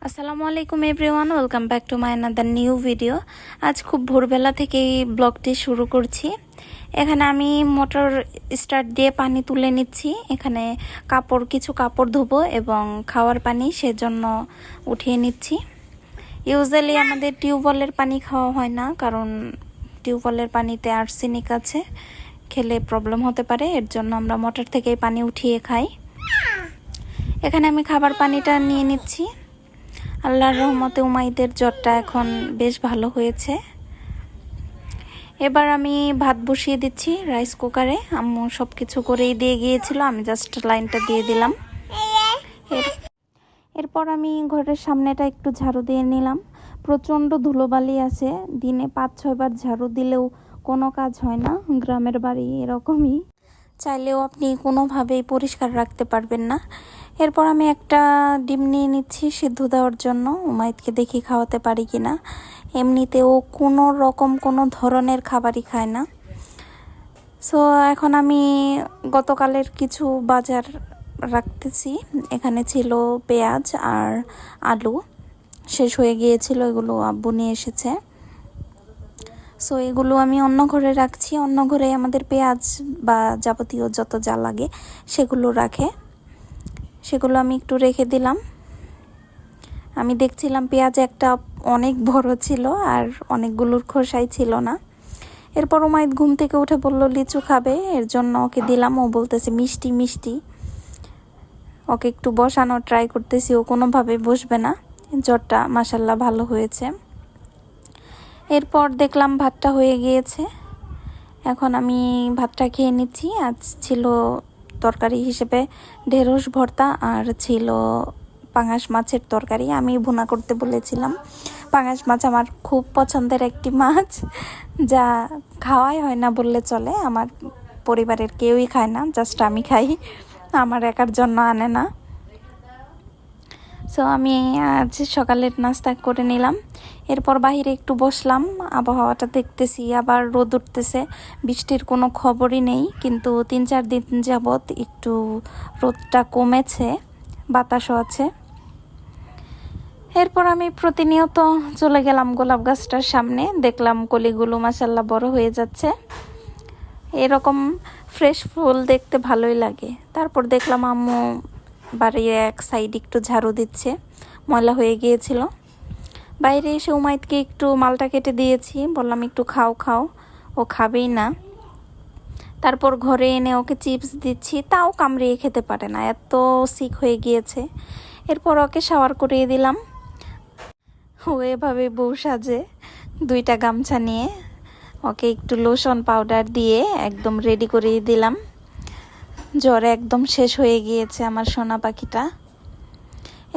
আসসালামু আলাইকুম everyone, welcome back to my another new video. আজ খুব ভোরবেলা থেকেই ব্লগটি শুরু করছি। এখানে আমি মোটর স্টার্ট দিয়ে পানি তুলে নিচ্ছি। এখানে কিছু কাপড় ধুবো এবং খাওয়ার পানি সেজন্য উঠিয়ে নিচ্ছি। ইউজুয়ালি আমাদের টিউবওয়েলের পানি খাওয়া হয় না, কারণ টিউবওয়েলের পানিতে আর্সেনিক আছে, খেলে প্রবলেম হতে পারে। এর জন্য আমরা মোটর থেকেই পানি উঠিয়ে খাই। এখানে আমি খাবার পানিটা নিয়ে নিচ্ছি। আল্লাহর রহমতে উমাইদের জ্বরটা এখন বেশ ভালো হয়েছে। এবার আমি ভাত বসিয়ে দিচ্ছি রাইস কুকারে। আম্মু সব কিছু করেই দিয়ে গিয়েছিল, আমি জাস্ট লাইনটা দিয়ে দিলাম। এরপর আমি ঘরের সামনেটা একটু ঝাড়ু দিয়ে নিলাম। প্রচণ্ড ধুলোবালি আছে, দিনে 5-6 বার ঝাড়ু দিলেও কোনো কাজ হয় না। গ্রামের বাড়ি এরকমই, চাইলেও আপনি কোনোভাবেই পরিষ্কার রাখতে পারবেন না। এরপর আমি একটা ডিম নিয়ে নিচ্ছি সিদ্ধ দেওয়ার জন্য, উমাইদকে দেখি খাওয়াতে পারি কিনা। এমনিতেও কোনো ধরনের খাবারই খায় না। সো এখন আমি গতকালের কিছু বাজার রাখতেছি। এখানে ছিল পেঁয়াজ আর আলু, শেষ হয়ে গিয়েছিল, এগুলো আব্বু নিয়ে এসেছে। সো এগুলো আমি অন্য ঘরে রাখছি। অন্য ঘরে আমাদের পেঁয়াজ বা যাবতীয় যত যা লাগে সেগুলো রাখে, সেগুলো আমি একটু রেখে দিলাম। আমি দেখছিলাম পেঁয়াজ একটা অনেক বড় ছিল আর অনেকগুলোর খোসাই ছিল না। এরপর উমাইদ ঘুম থেকে উঠে বলল লিচু খাবে, এর জন্য ওকে দিলাম। ও বলতেছে মিষ্টি মিষ্টি। ওকে একটু বসানোর ট্রাই করতেছি, ও কোনোভাবে বসবে না। জ্বরটা মাশাল্লাহ ভালো হয়েছে। এরপর দেখলাম ভাতটা হয়ে গিয়েছে, এখন আমি ভাতটা খেয়ে নিচ্ছি। আজ ছিল তরকারি হিসেবে ঢেঁড়স ভর্তা আর ছিল পাঙাশ মাছের তরকারি। আমি ভুনা করতে বলেছিলাম। পাঙাশ মাছ আমার খুব পছন্দের একটি মাছ, যা খাওয়াই হয় না বললে চলে। আমার পরিবারের কেউই খায় না, জাস্ট আমি খাই, আমার একার জন্য আনে না। সো আমি আজ সকালের নাস্তা করে নিলাম। এরপর বাহিরে একটু বসলাম, আবহাওয়াটা দেখতেছি, আবার রোদ উঠতেছে। বৃষ্টির কোনো খবরই নেই, কিন্তু 3-4 দিন যাবৎ একটু রোদটা কমেছে, বাতাসও আছে। এরপর আমি প্রতিনিয়ত চলে গেলাম গোলাপ গাছটার সামনে, দেখলাম কলিগুলো মাশাল্লাহ বড় হয়ে যাচ্ছে। এরকম ফ্রেশ ফুল দেখতে ভালোই লাগে। তারপর দেখলাম আম্মু বাড়ির এক সাইড একটু ঝাড়ু দিচ্ছে, ময়লা হয়ে গিয়েছিল। বাইরে এসে উমাইদকে একটু মালটা কেটে দিয়েছি, বললাম একটু খাও খাও, ও খাবেই না। তারপর ঘরে এনে ওকে চিপস দিচ্ছি, তাও কামড়িয়ে খেতে পারে না, এত সিক হয়ে গিয়েছে। এরপর ওকে শাওয়ার করিয়ে দিলাম। ও এভাবে বউ সাজে, 2টা গামছা নিয়ে ওকে একটু লোশন পাউডার দিয়ে একদম রেডি করিয়ে দিলাম। জ্বরে একদম শেষ হয়ে গিয়েছে আমার সোনা পাখিটা।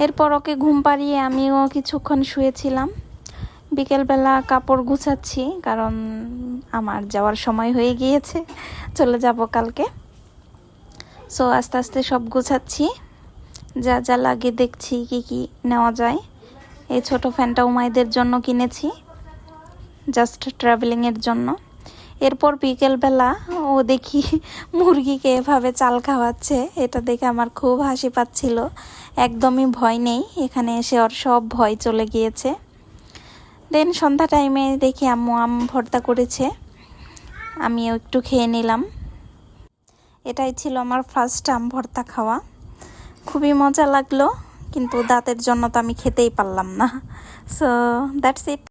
এরপর ওকে ঘুম পাড়িয়ে আমিও কিছুক্ষণ শুয়েছিলাম। বিকেলবেলা কাপড় গুছাচ্ছি, কারণ আমার যাওয়ার সময় হয়ে গিয়েছে, চলে যাব কালকে। সো আস্তে আস্তে সব গুছাচ্ছি, যা যা লাগে দেখছি কি কি নেওয়া যায়। এই ছোট ফ্যানটা উমাইদের জন্য কিনেছি, জাস্ট ট্রাভেলিংয়ের জন্য। এরপর বিকেলবেলা ও দেখি মুরগিকে এভাবে চাল খাওয়াচ্ছে, এটা দেখে আমার খুব হাসি পাচ্ছিল। একদমই ভয় নেই, এখানে এসে ওর সব ভয় চলে গিয়েছে। দেন সন্ধ্যা টাইমে দেখি আম্মু আম ভর্তা করেছে, আমিও একটু খেয়ে নিলাম। এটাই ছিল আমার ফার্স্ট আম ভর্তা খাওয়া, খুবই মজা লাগলো, কিন্তু দাঁতের জন্য তো আমি খেতেই পারলাম না। So that's it.